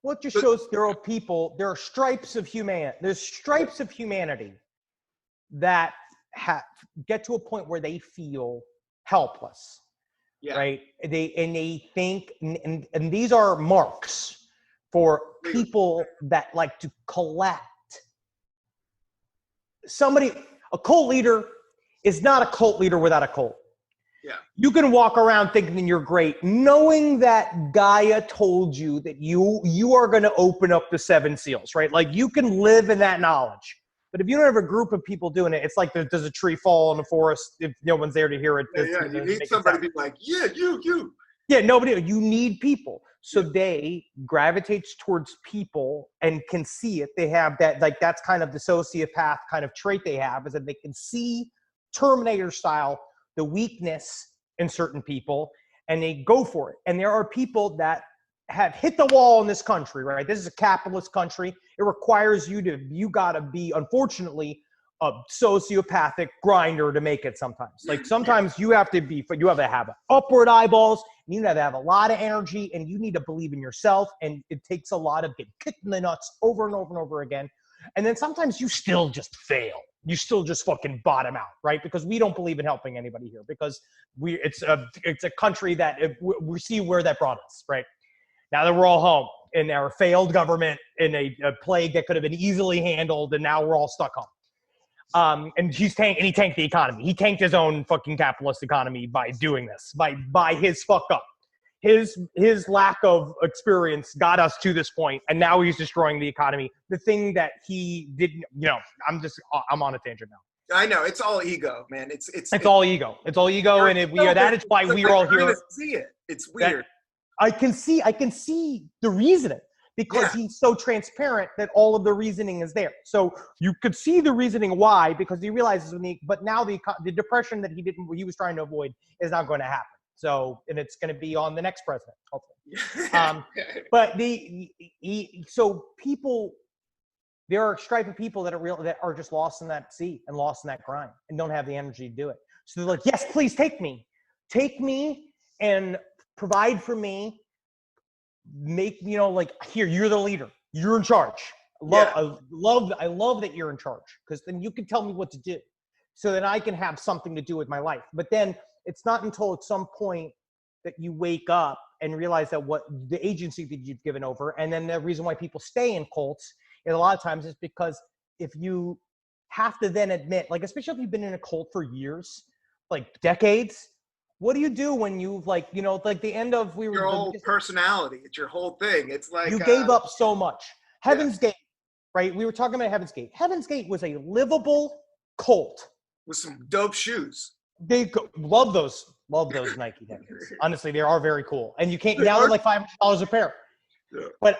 Well, it just shows there are stripes of humanity that get to a point where they feel helpless. Yeah. Right? They think, and these are marks for people that like to collect. A cult leader is not a cult leader without a cult. Yeah. You can walk around thinking you're great, knowing that Gaia told you that you are going to open up the 7 seals, right? Like, you can live in that knowledge. But if you don't have a group of people doing it, it's like does a tree fall in the forest if no one's there to hear it? You need somebody to be like, yeah, you. Yeah, nobody. You need people. So they gravitate towards people and can see it. They have that, like, that's kind of the sociopath kind of trait they have, is that they can see Terminator style the weakness in certain people, and they go for it. And there are people that have hit the wall in this country, right? This is a capitalist country. It requires you gotta be, unfortunately, a sociopathic grinder to make it sometimes. Like, sometimes you have to have upward eyeballs, and you have to have a lot of energy, and you need to believe in yourself, and it takes a lot of getting kicked in the nuts over and over and over again. And then sometimes you still just fail. You still just fucking bottom out, right? Because we don't believe in helping anybody here, because it's a country that we see where that brought us, right? Now that we're all home in our failed government, in a plague that could have been easily handled, and now we're all stuck home. And he tanked the economy. He tanked his own fucking capitalist economy by doing this, by his fuck up. His lack of experience got us to this point, and now he's destroying the economy. The thing that he didn't, I'm on a tangent now. I know, it's all ego, man. It's all ego. It's all ego, and that is why we are all here. See it. It's weird. I can see the reasoning, because he's so transparent that all of the reasoning is there. So you could see the reasoning why, because he realizes but now the depression that he was trying to avoid is not going to happen. So, and it's going to be on the next president, hopefully. But so people, there are a stripe of people that are just lost in that sea and lost in that grind and don't have the energy to do it. So they're like, yes, please take me and provide for me. Make, like, here, you're the leader. You're in charge. I love that you're in charge, because then you can tell me what to do so that I can have something to do with my life. But then it's not until at some point that you wake up and realize that what the agency that you've given over, and then the reason why people stay in cults is a lot of times is because if you have to then admit, like, especially if you've been in a cult for years, like decades, what do you do when you've, like, like the end of your whole personality, it's your whole thing. It's like you gave up so much. Heaven's Gate, right? We were talking about Heaven's Gate. Heaven's Gate was a livable cult with some dope shoes. They love those Nike headbands. Honestly, they are very cool, and you can't now they're like $500 a pair. Yeah. But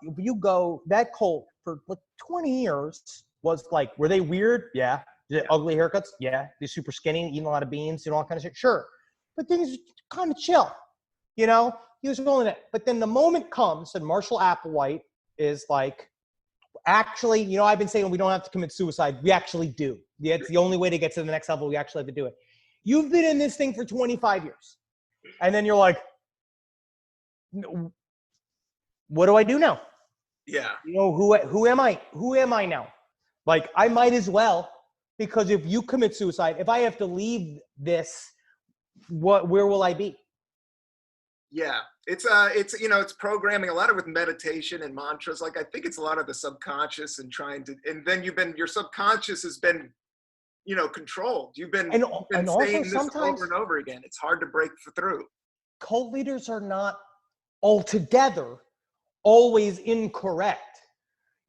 if you go, that cult for like 20 years was like, were they weird? Yeah. Ugly haircuts? Yeah. They're super skinny, eating a lot of beans, all kind of shit. Sure. But things kind of chill, he was willing to. But then the moment comes and Marshall Applewhite is like, actually, I've been saying we don't have to commit suicide. We actually do. Yeah, it's the only way to get to the next level. We actually have to do it. You've been in this thing for 25 years. And then you're like, what do I do now? Yeah. Who am I? Who am I now? Like, I might as well, because if you commit suicide, if I have to leave this, where will I be? Yeah. It's programming a lot of with meditation and mantras. Like, I think it's a lot of the subconscious and and then your subconscious has been, controlled. You've been saying this over and over again. It's hard to break through. Cult leaders are not altogether always incorrect.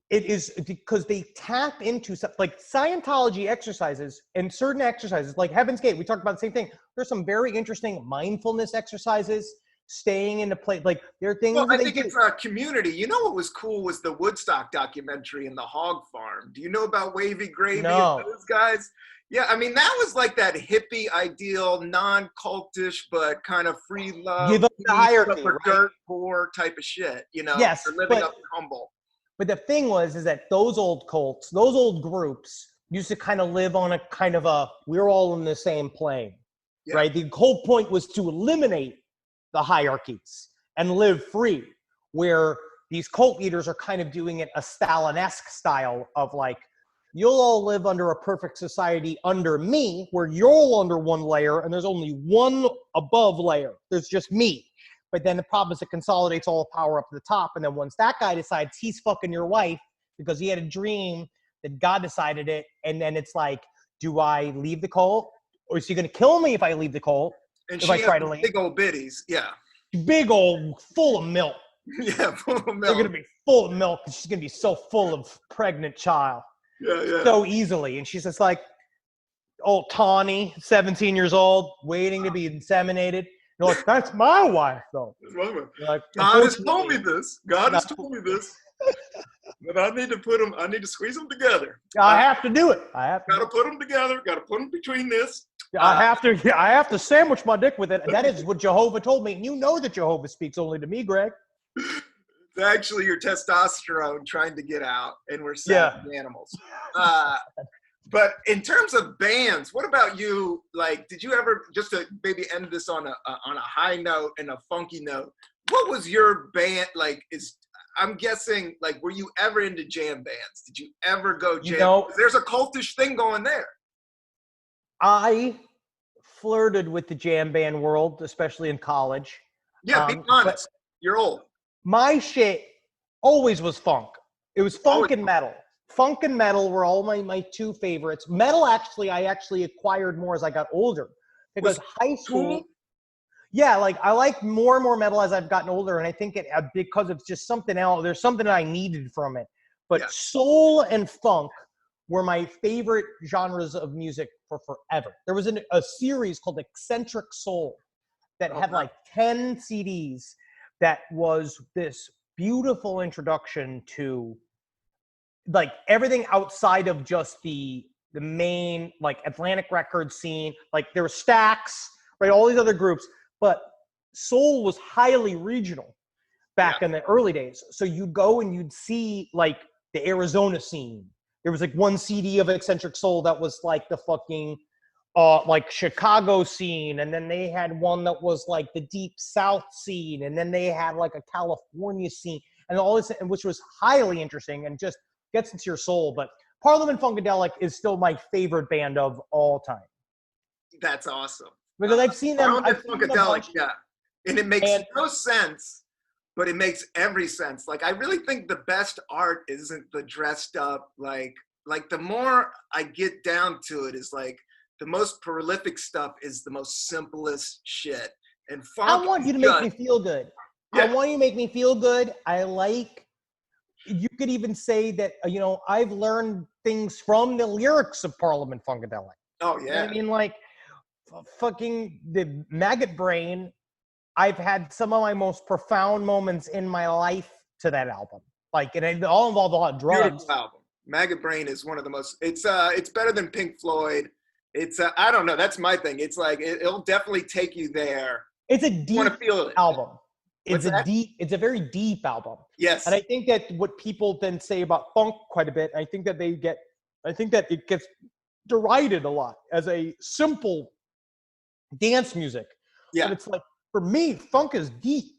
It is because they tap into stuff like Scientology exercises and certain exercises like Heaven's Gate. We talked about the same thing. There's some very interesting mindfulness exercises, staying in the place. Like, there are things. Well, I think it's a community. What was cool was the Woodstock documentary and the hog farm. Do you know about Wavy Gravy and those guys? Yeah, I mean, that was like that hippie ideal, non-cultish, but kind of free love, give up the hierarchy, right? Dirt poor type of shit. Yes, they're living up and humble. But the thing is that those old cults, those old groups used to kind of live on a kind of we're all in the same plane, right? The whole point was to eliminate the hierarchies and live free, where these cult leaders are kind of doing it a Stalin-esque style of like, you'll all live under a perfect society under me, where you're all under one layer and there's only one above layer. There's just me. But then the problem is it consolidates all the power up to the top. And then once that guy decides he's fucking your wife because he had a dream that God decided it, and then it's like, do I leave the cult? Or is he going to kill me if I leave the cult? And if I try to leave? Big old bitties, yeah. Big old, full of milk. Yeah, full of milk. They're going to be full of milk. She's going to be so full of pregnant child. Yeah. So easily. And she's just like, old Tawny, 17 years old, waiting to be inseminated. You're like, that's my wife, though. Like, God has told me this. God has told me this. But I need to squeeze them together. I have to do it. Got to put them together. Got to put them between this. I have to sandwich my dick with it. That is what Jehovah told me. You know that Jehovah speaks only to me, Greg. It's actually your testosterone trying to get out, and we're savage animals. But in terms of bands, what about you? Like, did you ever, just to maybe end this on a high note and a funky note, what was your band like? I'm guessing, like, were you ever into jam bands? Did you ever go jam? There's a cultish thing going there. I flirted with the jam band world, especially in college. Yeah, be honest. You're old. My shit always was funk. It was funk and metal. Funk and metal were all my two favorites. Metal, I actually acquired more as I got older. Because high school, like, I like more and more metal as I've gotten older. And I think because it's just something else, there's something I needed from it. But soul and funk were my favorite genres of music for forever. There was a series called Eccentric Soul that had like 10 CDs that was this beautiful introduction to like everything outside of just the main like Atlantic record scene. Like there were Stax, right? All these other groups, but soul was highly regional back in the early days. So you'd go and you'd see like the Arizona scene. There was like one CD of Eccentric Soul that was like the fucking like Chicago scene, and then they had one that was like the Deep South scene, and then they had like a California scene, and all this, which was highly interesting and just gets into your soul. But Parliament Funkadelic is still my favorite band of all time. That's awesome. Because I've seen them. Parliament Funkadelic, yeah. And it makes no sense, but it makes every sense. Like, I really think the best art isn't the dressed up, like the more I get down to it is like, the most prolific stuff is the most simplest shit. And funk, I want you to make me feel good. Yeah. I want you to make me feel good. You could even say that, you know, I've learned things from the lyrics of Parliament Funkadelic. Oh, yeah. You know what I mean, like, fucking the Maggot Brain, I've had some of my most profound moments in my life to that album. Like, and it all involved a lot of drugs. Beautiful album. Maggot Brain is one of the most, it's better than Pink Floyd. It's I don't know. That's my thing. It's like it'll definitely take you there. It's a deep album. It's a very deep album. Yes. And I think that what people then say about funk quite a bit, I think that it gets derided a lot as a simple dance music. Yeah. But it's like, for me, funk is deep.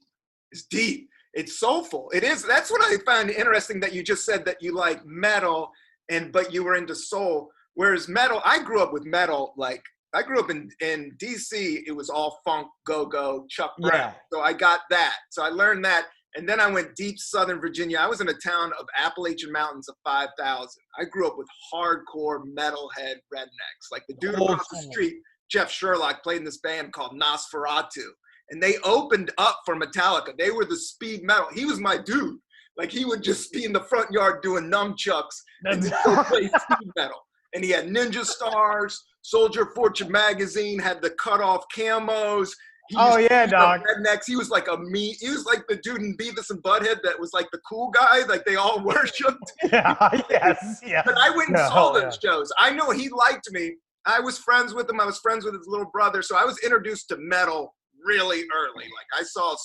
It's deep. It's soulful. It is. That's what I find interesting that you just said that you like metal but you were into soul. Whereas metal, I grew up with metal, like I grew up in DC, it was all funk, go-go, Chuck Brown. Yeah. So I got that. So I learned that. And then I went deep Southern Virginia. I was in a town of Appalachian Mountains of 5,000. I grew up with hardcore metalhead rednecks. Like the dude across the street, Jeff Sherlock, played in this band called Nosferatu. And they opened up for Metallica. They were the speed metal. He was my dude. Like he would just be in the front yard doing nunchucks and still play speed metal. And he had Ninja Stars, Soldier of Fortune magazine, had the cut off camos. Oh yeah, dog. Rednecks. He was like he was like the dude in Beavis and Butthead that was like the cool guy, like they all worshipped. Yeah, yes, yeah. But I went and saw those shows. I know he liked me. I was friends with him. I was friends with his little brother. So I was introduced to metal really early. Like I saw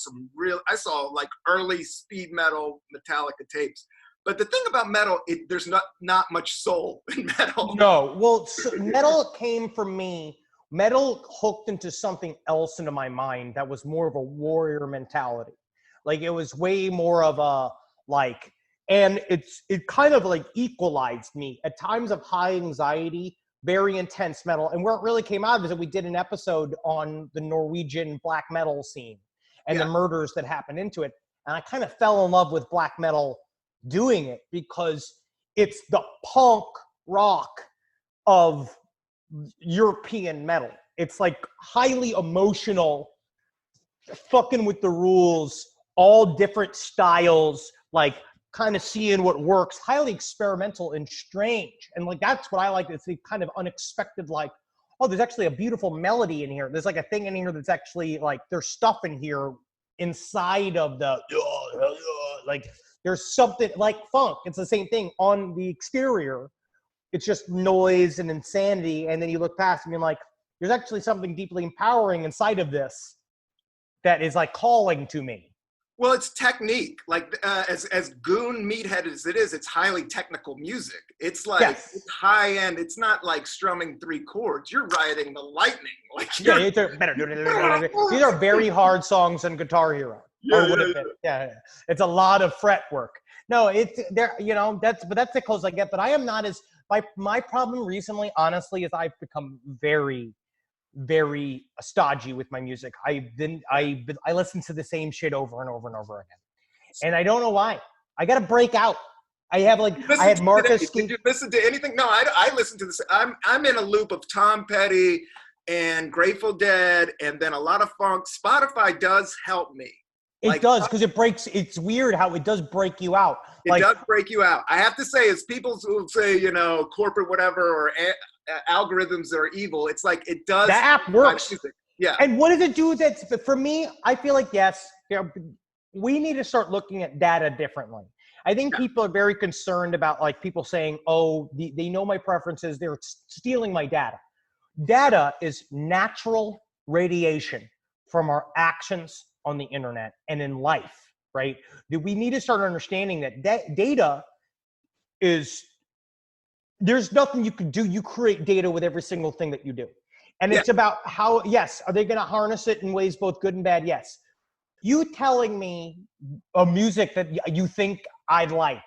like early speed metal Metallica tapes. But the thing about metal, there's not much soul in metal. No, well, metal came from me. Metal hooked into something else into my mind that was more of a warrior mentality. Like it was way more of a like, and it kind of like equalized me at times of high anxiety, very intense metal. And where it really came out of is that we did an episode on the Norwegian black metal scene and the murders that happened into it. And I kind of fell in love with black metal doing it because it's the punk rock of European metal. It's like highly emotional, fucking with the rules, all different styles, like kind of seeing what works, highly experimental and strange. And like that's what I like. It's the kind of unexpected, like, oh, there's actually a beautiful melody in here. There's like a thing in here that's actually like there's stuff in here inside of the like there's something like funk. It's the same thing on the exterior. It's just noise and insanity. And then you look past and you're like, there's actually something deeply empowering inside of this that is like calling to me. Well, it's technique. Like as goon meathead as it is, it's highly technical music. It's like it's high end. It's not like strumming 3 chords. You're riding the lightning. Like these are very hard songs on Guitar Hero. Yeah. It's a lot of fret work. No, it's there. You know, that's the close I get. But I am not as my problem recently, honestly, is I've become very, very stodgy with my music. I listen to the same shit over and over and over again, and I don't know why. I got to break out. I had Marcus. Did you listen to anything? No, I listen to this. I'm in a loop of Tom Petty and Grateful Dead, and then a lot of funk. Spotify does help me. It does, because it breaks. It's weird how it does break you out. It does break you out. I have to say, as people who say, you know, corporate whatever or algorithms are evil, it's like it does. The app works. Yeah. And what does it do? For me, I feel like yes, we need to start looking at data differently. I think people are very concerned about like people saying, "Oh, they know my preferences. They're stealing my data." Data is natural radiation from our actions on the internet and in life, right? We need to start understanding that data is, there's nothing you can do. You create data with every single thing that you do. And it's about how, yes, are they going to harness it in ways both good and bad? Yes. You telling me a music that you think I'd like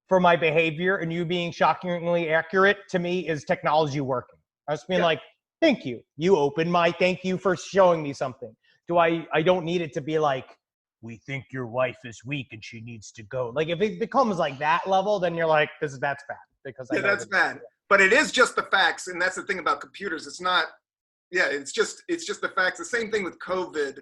for my behavior and you being shockingly accurate to me is technology working. I was being like, thank you. Thank you for showing me something. I don't need it to be like, we think your wife is weak and she needs to go. Like if it becomes like that level, then you're like, that's bad. Because that's bad. But it is just the facts. And that's the thing about computers. It's not, it's just the facts. The same thing with COVID,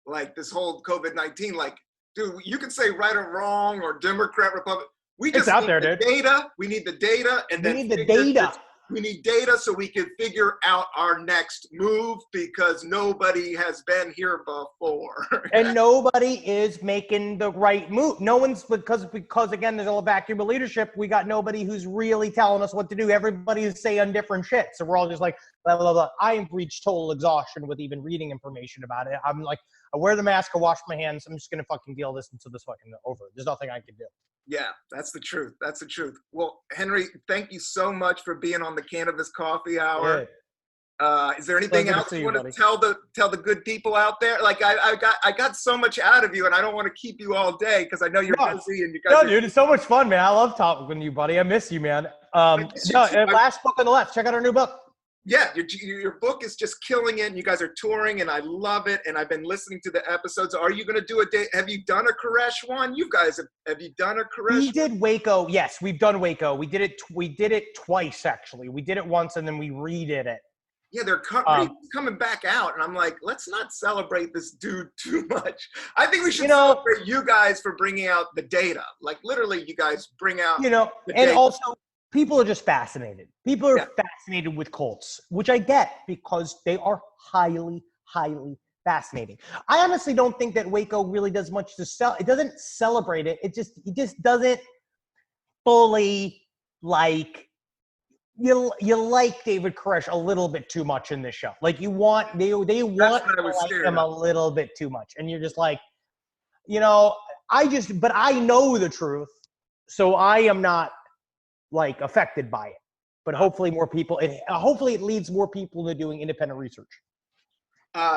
like this whole COVID-19, like, dude, you can say right or wrong or Democrat, Republican. We just need the data. We need the data. And then we need data so we can figure out our next move because nobody has been here before. And nobody is making the right move. No one's, because again, there's a vacuum of leadership. We got nobody who's really telling us what to do. Everybody's saying different shit. So we're all just like, blah, blah, blah. I have reached total exhaustion with even reading information about it. I'm like, I wear the mask, I wash my hands. I'm just going to fucking deal this until this fucking over. There's nothing I can do. Yeah, that's the truth. That's the truth. Well, Henry, thank you so much for being on the Cannabis Coffee Hour. Is there anything else you want to tell the good people out there? Like I got so much out of you, and I don't want to keep you all day because I know you're busy and you guys. No, dude, it's so much fun, man. I love talking with you, buddy. I miss you, man. Last book on the left. Check out our new book. Yeah, your book is just killing it. And you guys are touring, and I love it. And I've been listening to the episodes. Are you going to do a day? Have you done a Koresh one? You guys have you done a Koresh? We did Waco. Yes, we've done Waco. We did it twice actually. We did it once, and then we redid it. Yeah, they're coming back out, and I'm like, let's not celebrate this dude too much. I think we should celebrate you guys for bringing out the data. Like literally, you guys bring out. The and data. Also. People are just fascinated. People are fascinated with cults, which I get because they are highly, highly fascinating. I honestly don't think that Waco really does much to sell. It doesn't celebrate it. It just doesn't fully like you like David Koresh a little bit too much in this show. Like they want to like him a little bit too much, and you're just like, but I know the truth, so I am not like affected by it, but hopefully it leads more people into doing independent research.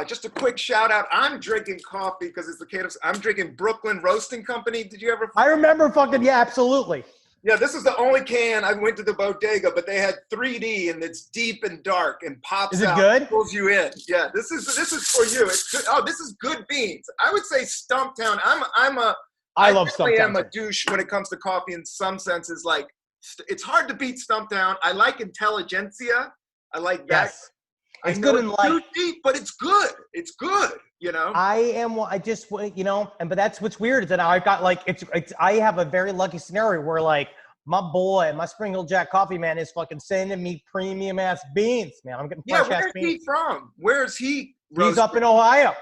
Just a quick shout out. I'm drinking coffee because it's the Cannabis. I'm drinking Brooklyn Roasting Company. Did you ever? I remember absolutely. Yeah, this is the only can. I went to the bodega, but they had 3D and it's deep and dark and pops out. Is it good? Pulls you in. Yeah, this is for you. It's good. Oh, this is good beans. I would say Stumptown. I love Stumptown. I'm a douche when it comes to coffee in some senses. Like, it's hard to beat Stumptown. I like Intelligentsia. I like that. Yes. It's good and light. Too deep, but it's good. It's good, but that's what's weird is that I've got I have a very lucky scenario where like my Spring Hill Jack coffee man is fucking sending me premium ass beans, man. I'm getting fresh ass beans. Where's he from? Where's he? He's up in Ohio.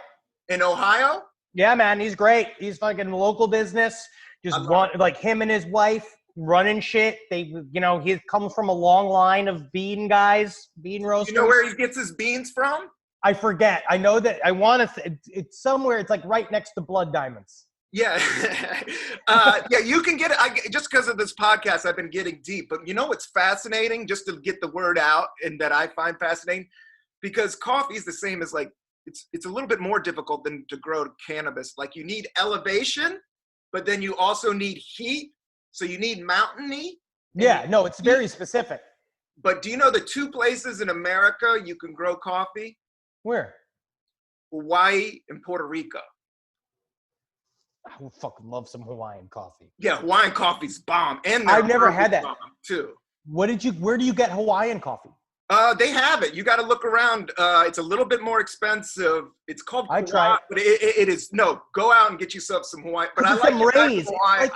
In Ohio? Yeah, man. He's great. He's fucking local business. Him and his wife. Running shit. He comes from a long line of bean roasters. You know where he gets his beans from? I forget. I know that it's somewhere. It's like right next to Blood Diamonds. Yeah. You can get it. Just because of this podcast, I've been getting deep. But you know what's fascinating? Just to get the word out and that I find fascinating, because coffee is the same as like, it's a little bit more difficult than to grow cannabis. Like you need elevation, but then you also need heat. So you need mountainy. Yeah, no, it's very specific. But do you know the two places in America you can grow coffee? Where? Hawaii and Puerto Rico. I would fucking love some Hawaiian coffee. Yeah, Hawaiian coffee's bomb. And I've never had that too. Where do you get Hawaiian coffee? They have it. You got to look around. It's a little bit more expensive. It's called I tried. But it is go out and get yourself some Hawaii. But I like Hawaii.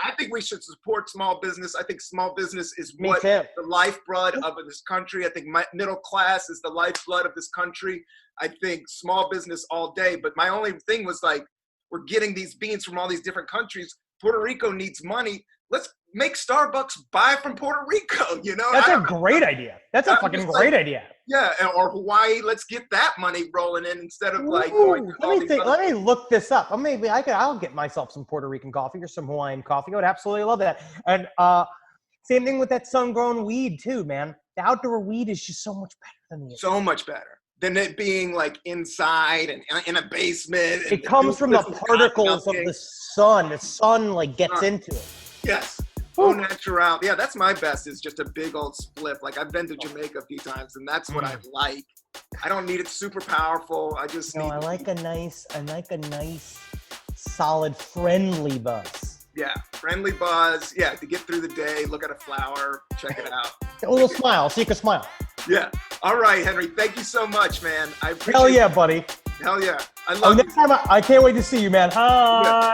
I think we should support small business. I think small business is the lifeblood of this country. I think middle class is the lifeblood of this country. I think small business all day. But my only thing was like, we're getting these beans from all these different countries. Puerto Rico needs money. Let's make Starbucks buy from Puerto Rico, That's a great idea. That's a fucking great idea. Yeah, or Hawaii. Let's get that money rolling in instead of like Ooh, going. let me look this up. Maybe I'll get myself some Puerto Rican coffee or some Hawaiian coffee. I would absolutely love that. And same thing with that sun-grown weed too, man. The outdoor weed is just so much better than the So much better than it being like inside and in a basement. It comes from the particles of the sun. The sun like gets into it. Yes. Au natural. Yeah, that's my best, is just a big old spliff. Like, I've been to Jamaica a few times, and that's what I like. I don't need it super powerful. I just need. I like a nice, solid, friendly buzz. Yeah, friendly buzz. Yeah, to get through the day, look at a flower, check it out. A little smile, seek a smile. Yeah. All right, Henry. Thank you so much, man. I appreciate Hell yeah, buddy. Hell yeah. I love next time I can't wait to see you, man. Hi. Yeah.